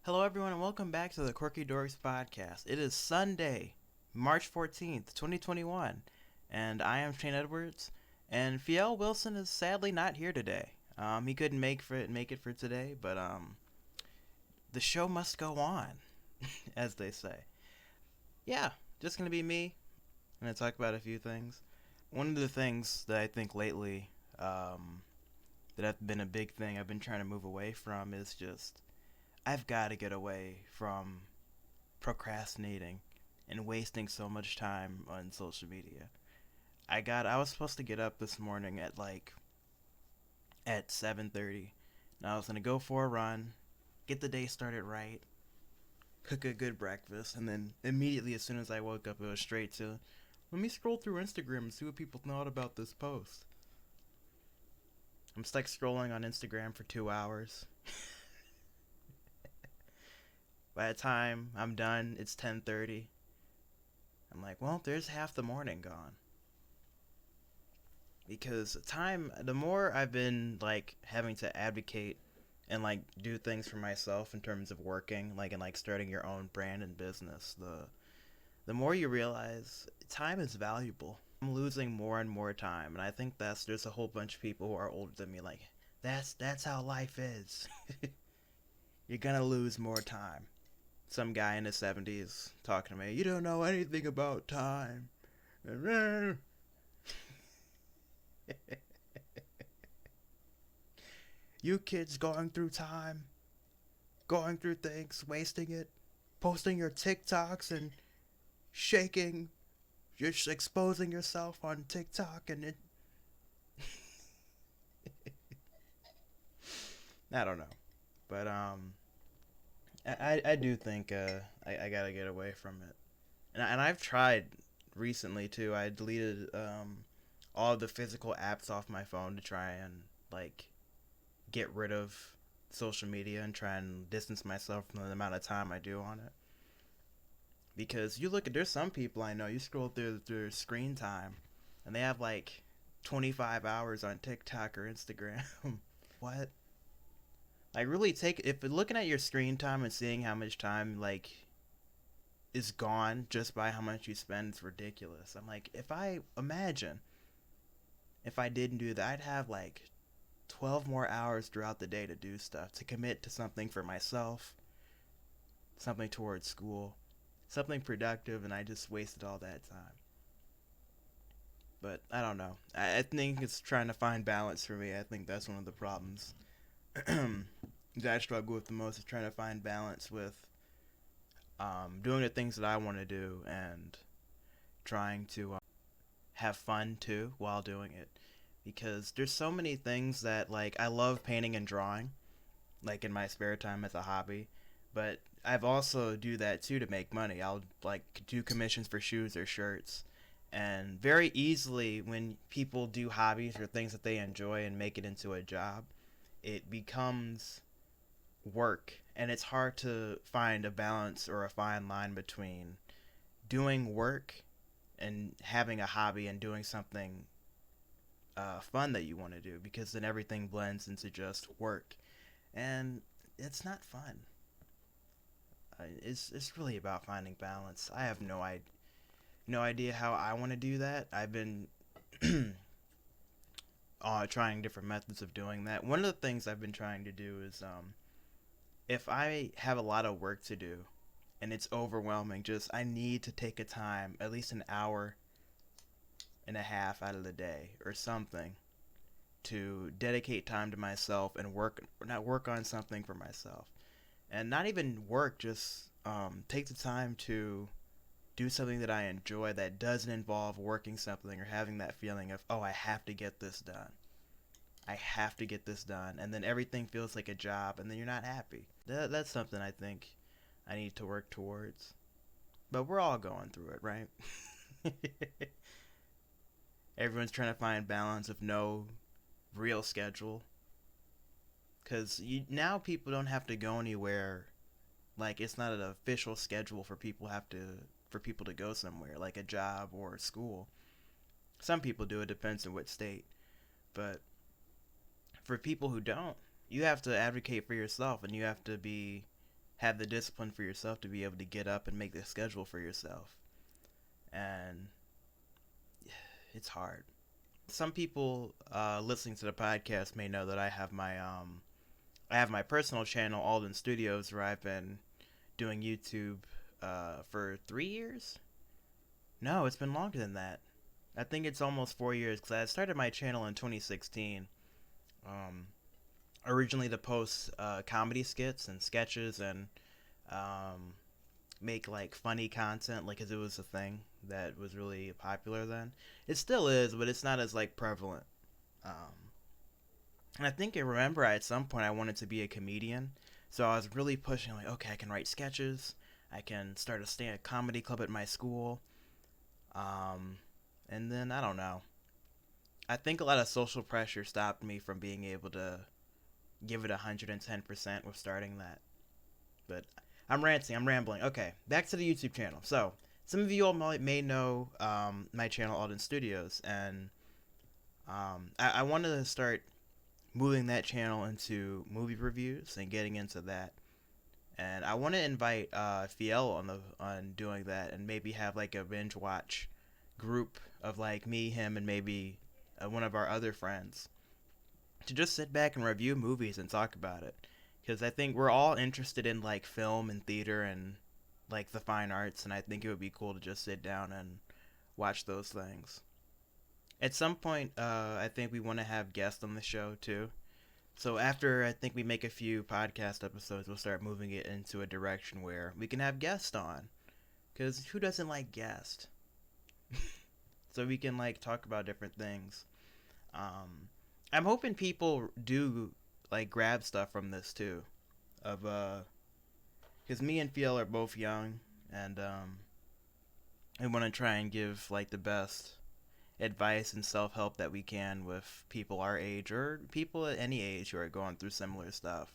Hello, everyone, and welcome back to the Quirky Dorks podcast. It is Sunday, March 14th, 2021, and I am Shane Edwards, and Fiel Wilson is sadly not here today. He couldn't make it for today, but the show must go on, as they say. Yeah, just gonna be me. I'm gonna talk about a few things. One of the things that I think lately that have been a big thing I've been trying to move away from is just I've got to get away from procrastinating and wasting so much time on social media. I was supposed to get up this morning at 7:30, and I was going to go for a run, get the day started right, cook a good breakfast, and then immediately as soon as I woke up it was straight to let me scroll through Instagram and see what people thought about this post. I'm stuck scrolling on Instagram for 2 hours. By the time I'm done, it's 10:30. I'm like, well, there's half the morning gone. Because the more I've been having to advocate and do things for myself in terms of working, and starting your own brand and business, the more you realize time is valuable. I'm losing more and more time, and I think there's a whole bunch of people who are older than me that's how life is. You're gonna lose more time. Some guy in his 70s talking to me, you don't know anything about time. You kids going through time, going through things, wasting it, posting your TikToks and shaking, just exposing yourself on TikTok and it. I don't know. But I do think I gotta get away from it, and I've tried recently too. I deleted all of the physical apps off my phone to try and get rid of social media and try and distance myself from the amount of time I do on it. Because there's some people I know, you scroll through their screen time, and they have 25 hours on TikTok or Instagram. What? Really if you're looking at your screen time and seeing how much time is gone just by how much you spend, it's ridiculous. I'm like, if I didn't do that, I'd have 12 more hours throughout the day to do stuff, to commit to something for myself, something towards school, something productive, and I just wasted all that time. But I don't know. I think it's trying to find balance for me. I think that's one of the problems that I struggle with the most, is trying to find balance with doing the things that I want to do and trying to have fun too while doing it. Because there's so many things that I love painting and drawing, in my spare time as a hobby. But I've also do that too to make money. I'll do commissions for shoes or shirts. And very easily when people do hobbies or things that they enjoy and make it into a job, it becomes work, and it's hard to find a balance or a fine line between doing work and having a hobby and doing something fun that you want to do, because then everything blends into just work, and it's not fun. It's really about finding balance. I have no idea how I want to do that. I've been trying different methods of doing that. One of the things I've been trying to do is if I have a lot of work to do and it's overwhelming, I need to take a time, at least an hour and a half out of the day or something, to dedicate time to myself and not work on something for myself. And not even work, just take the time to do something that I enjoy that doesn't involve working something or having that feeling of, oh, I have to get this done. I have to get this done, and then everything feels like a job, and then you're not happy. That's something I think I need to work towards. But we're all going through it, right? Everyone's trying to find balance of no real schedule. Because now people don't have to go anywhere. It's not an official schedule for people to go somewhere, like a job or school. Some people do, it depends on what state. But for people who don't, you have to advocate for yourself, and you have to be have the discipline for yourself to be able to get up and make the schedule for yourself. And it's hard. Some people listening to the podcast may know that I have my personal channel, Alden Studios, where I've been doing YouTube for 3 years. No, it's been longer than that. I think it's almost 4 years because I started my channel in 2016. Um, Originally to post comedy skits and sketches and um, make like funny content, like, 'cause it was a thing that was really popular then. It still is, but it's not as like prevalent. Um, and I think I remember at some point I wanted to be a comedian, so I was really pushing like, okay, I can write sketches, I can start a stand comedy club at my school, um, and then I don't know. I think a lot of social pressure stopped me from being able to give it 110% with starting that. But I'm ranting, I'm rambling. Okay, back to the YouTube channel. So, some of you all may know my channel, Alden Studios, and I wanted to start moving that channel into movie reviews and getting into that. And I want to invite Fiel on doing that, and maybe have like a binge watch group of like me, him, and maybe one of our other friends to just sit back and review movies and talk about it. Because I think we're all interested in like film and theater and like the fine arts, and I think it would be cool to just sit down and watch those things. At some point, I think we want to have guests on the show too. So after I think we make a few podcast episodes, we'll start moving it into a direction where we can have guests on. Because who doesn't like guests? So we can like talk about different things. I'm hoping people do like grab stuff from this too, of because me and Fiel are both young, and I want to try and give like the best advice and self help that we can with people our age or people at any age who are going through similar stuff.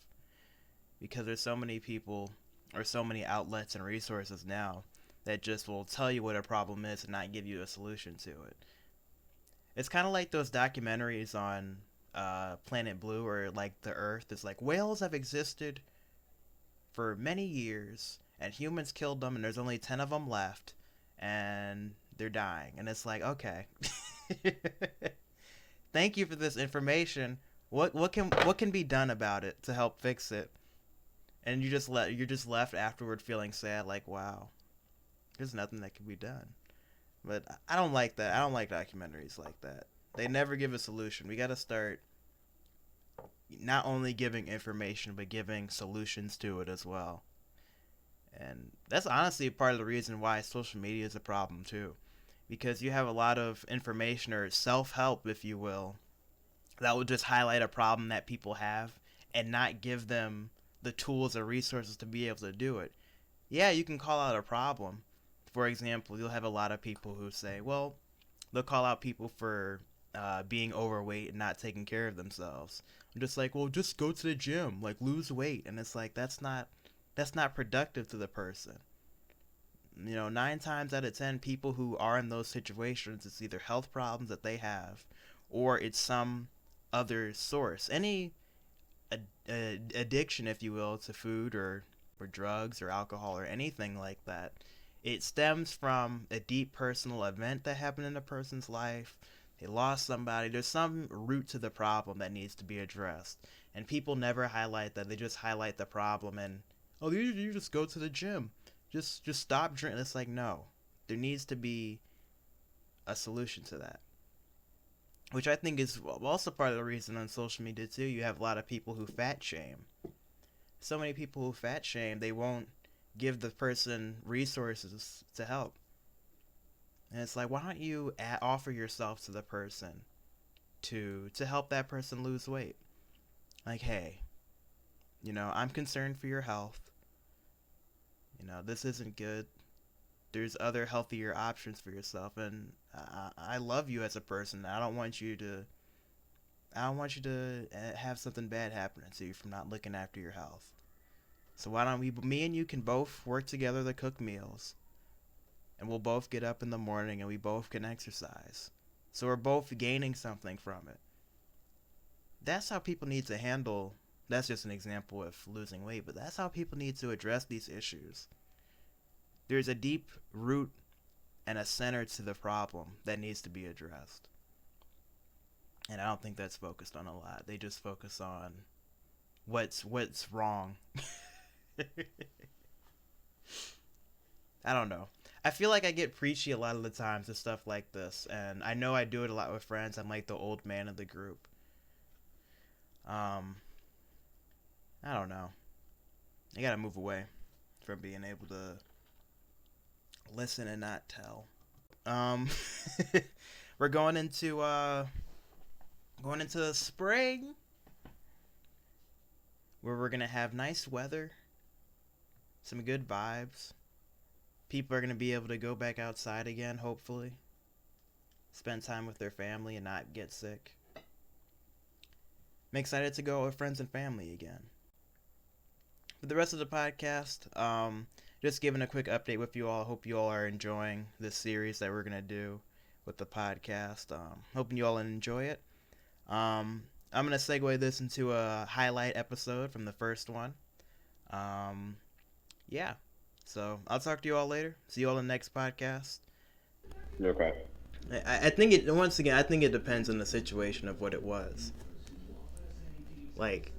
Because there's so many people or so many outlets and resources now that just will tell you what a problem is and not give you a solution to it. It's kind of like those documentaries on Planet Blue or like the Earth. It's like whales have existed for many years and humans killed them and there's only 10 of them left and they're dying. And it's like, okay. Thank you for this information. What can be done about it to help fix it? And you're just left afterward feeling sad, like, wow, there's nothing that can be done. But I don't like that. I don't like documentaries like that. They never give a solution. We got to start not only giving information, but giving solutions to it as well. And that's honestly part of the reason why social media is a problem too. Because you have a lot of information or self-help, if you will, that will just highlight a problem that people have and not give them the tools or resources to be able to do it. Yeah, you can call out a problem. For example, you'll have a lot of people who say, well, they'll call out people for being overweight and not taking care of themselves. I'm just like, well, just go to the gym, like lose weight, and it's like that's not productive to the person. 9 times out of 10, people who are in those situations, it's either health problems that they have, or it's some other source. Any addiction, if you will, to food or drugs or alcohol or anything like that, it stems from a deep personal event that happened in a person's life. They lost somebody. There's some root to the problem that needs to be addressed. And people never highlight that. They just highlight the problem and, oh, you just go to the gym. Just stop drinking. It's like, no. There needs to be a solution to that. Which I think is also part of the reason on social media too. You have a lot of people who fat shame. So many people who fat shame, they won't give the person resources to help. And it's like, why don't you offer yourself to the person to help that person lose weight? Like, hey, I'm concerned for your health. This isn't good. There's other healthier options for yourself, and I love you as a person. I don't want you to have something bad happening to you from not looking after your health. So why don't me and you can both work together to cook meals, and we'll both get up in the morning and we both can exercise. So we're both gaining something from it. That's how people need to handle that's just an example of losing weight, but that's how people need to address these issues. There's a deep root and a center to the problem that needs to be addressed. And I don't think that's focused on a lot. They just focus on what's wrong. I don't know. I feel like I get preachy a lot of the times to stuff like this, and I know I do it a lot with friends. I'm like the old man of the group. I don't know. I gotta move away from being able to listen and not tell. We're going into the spring, where we're gonna have nice weather, some good vibes. People are gonna be able to go back outside again, hopefully. Spend time with their family and not get sick. I'm excited to go with friends and family again. For the rest of the podcast, just giving a quick update with you all. Hope you all are enjoying this series that we're going to do with the podcast. Hoping you all enjoy it. I'm going to segue this into a highlight episode from the first one. Yeah. So I'll talk to you all later. See you all in the next podcast. Okay. I think it, once again, I think it depends on the situation of what it was. Like,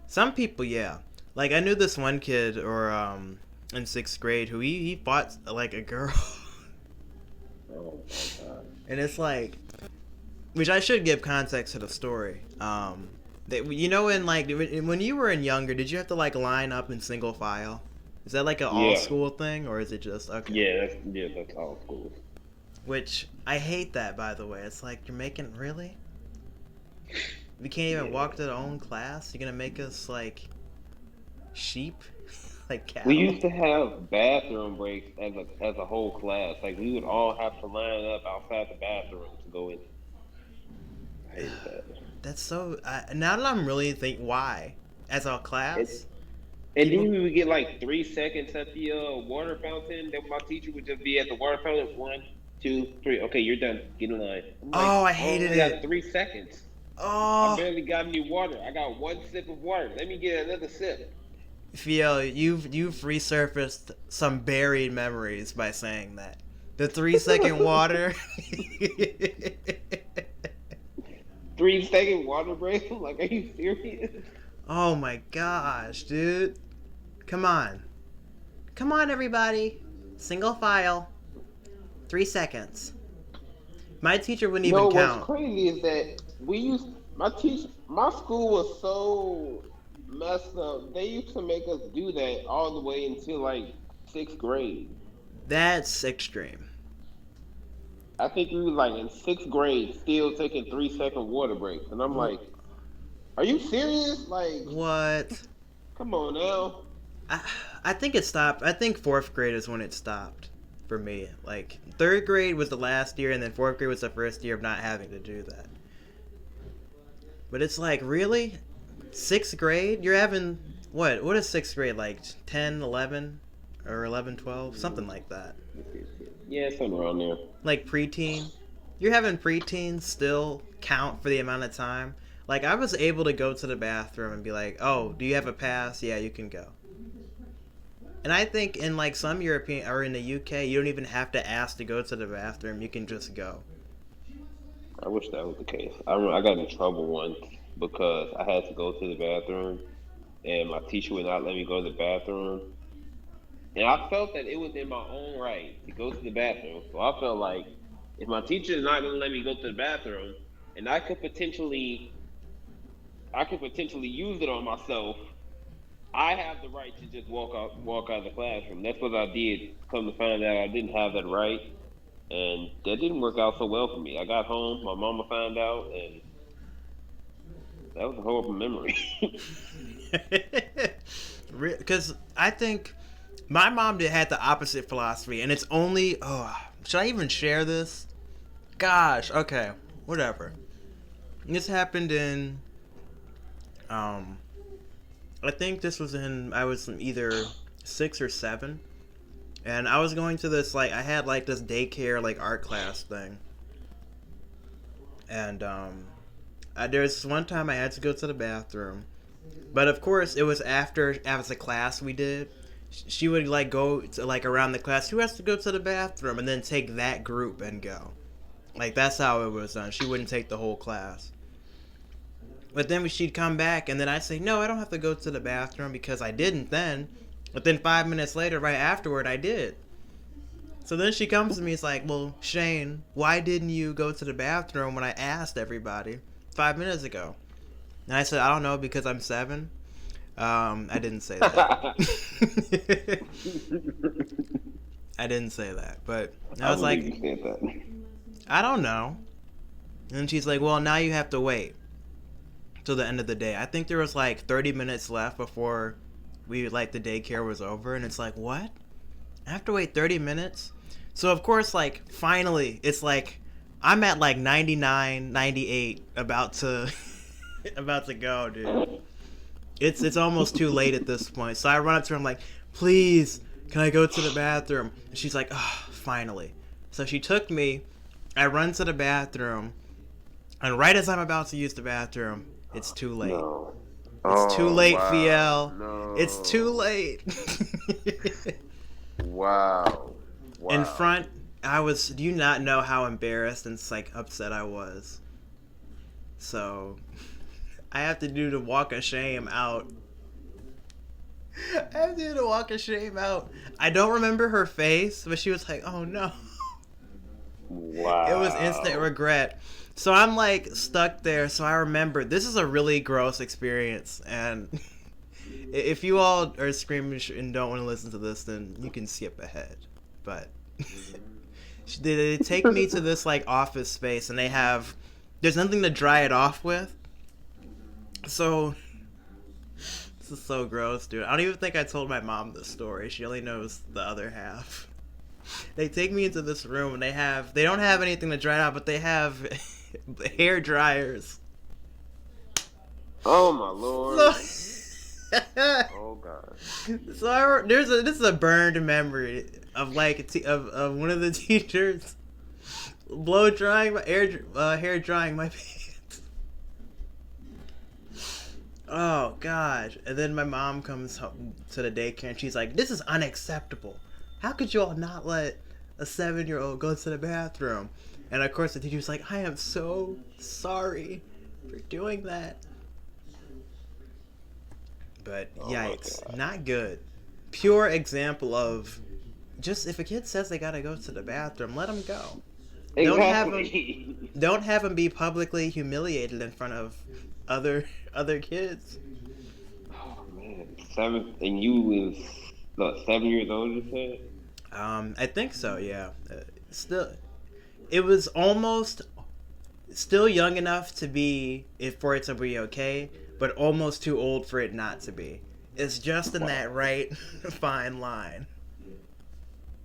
some people, yeah. Like, I knew this one kid, or, in 6th grade, who he fought, like, a girl. Oh, my God. And it's like, which I should give context to the story. You know, when you were younger, did you have to, like, line up in single file? Is that, like, an all-school thing, or is it just, okay? Yeah, that's all school. Which, I hate that, by the way. It's like, you're making, really? We can't even walk to our own class? You're gonna make us, like, sheep? Like cattle? We used to have bathroom breaks as a whole class. Like, we would all have to line up outside the bathroom to go in. I hate that. That's so... now that I'm really thinking, why? As a class? And then we would get, like, 3 seconds at the water fountain. Then my teacher would just be at the water fountain. 1, 2, 3. Okay, you're done. Get in line. I'm like, I hated it. I got 3 seconds. Oh. I barely got any water. I got 1 sip of water. Let me get another sip. Theo, you've resurfaced some buried memories by saying that. The 3-second water. 3-second water break? Like, are you serious? Oh my gosh, dude. Come on. Come on, everybody. Single file. 3 seconds. My teacher wouldn't even count. What's crazy is that my school was so messed up. They used to make us do that all the way until like 6th grade. That's extreme. I think we were like in 6th grade still taking 3-second water breaks. And I'm like, are you serious? Like, what? Come on now. I think it stopped. I think 4th grade is when it stopped for me. Like, 3rd grade was the last year, and then 4th grade was the first year of not having to do that. But it's like, really? 6th grade? You're having, what? What is 6th grade, like 10, 11? Or 11, 12? Something like that. Yeah, something around there. Like preteen? You're having preteens still count for the amount of time? Like, I was able to go to the bathroom and be like, oh, do you have a pass? Yeah, you can go. And I think in, like, some European, or in the UK, you don't even have to ask to go to the bathroom. You can just go. I wish that was the case. I remember I got in trouble once because I had to go to the bathroom, and my teacher would not let me go to the bathroom. And I felt that it was in my own right to go to the bathroom. So I felt like if my teacher is not going to let me go to the bathroom, and I could potentially use it on myself, I have the right to just walk out of the classroom. That's what I did. Come to find out, I didn't have that right, and that didn't work out so well for me. I got home, my mama found out, and that was a horrible memory. Because I think my mom had the opposite philosophy, and it's only... should I even share this? Gosh, okay, whatever. This happened in... I think this was I was either 6 or 7, and I was going to this, like, I had, like, this daycare, like, art class thing, and, There's one time I had to go to the bathroom, but of course it was after a class we did. She would like go to like around the class. Who has to go to the bathroom, and then take that group and go. Like that's how it was done. She wouldn't take the whole class. But then she'd come back, and then I'd say, no, I don't have to go to the bathroom because I didn't then. But then 5 minutes later, right afterward, I did. So then she comes to me, it's like, well, Shane, why didn't you go to the bathroom when I asked everybody 5 minutes ago? And I said, I don't know, because I'm 7. I didn't say that. I didn't say that, but I was like, you said that. I don't know. And she's like, well, now you have to wait till the end of the day. I think there was like 30 minutes left before the daycare was over, and it's like, what? I have to wait 30 minutes? So of course, like, finally, it's like I'm at like 99, 98 about to go, dude. It's almost too late at this point. So I run up to her, I'm like, please, can I go to the bathroom? And she's like, oh, finally. So she took me, I run to the bathroom, and right as I'm about to use the bathroom, it's too late. No. It's too late, wow. Fiel. No. It's too late. Wow. In front, do you not know how embarrassed and like upset I was? So, I have to do the walk of shame out. I don't remember her face, but she was like, oh no. Wow. It was instant regret. So I'm like stuck there. So I remember this is a really gross experience, and if you all are screaming and don't want to listen to this, then you can skip ahead. But they take me to this like office space, and there's nothing to dry it off with. So this is so gross, dude. I don't even think I told my mom this story. She only knows the other half. They take me into this room, and they don't have anything to dry it out, but they have hair dryers. Oh my lord. Oh god. So this is a burned memory of like of one of the teachers blow drying my hair drying my pants. Oh gosh. And then my mom comes home to the daycare, and she's like, this is unacceptable. How could you all not let a 7-year-old go to the bathroom? And of course the teacher's like, I am so sorry for doing that. But yikes, not good. Pure example of just if a kid says they gotta go to the bathroom, let them go. Exactly. Don't have them be publicly humiliated in front of other kids. Oh man, 7, and you was 7 years old, you said? I think so. Yeah. It was almost still young enough to be for it to be okay, but almost too old for it not to be. It's just in that right fine line.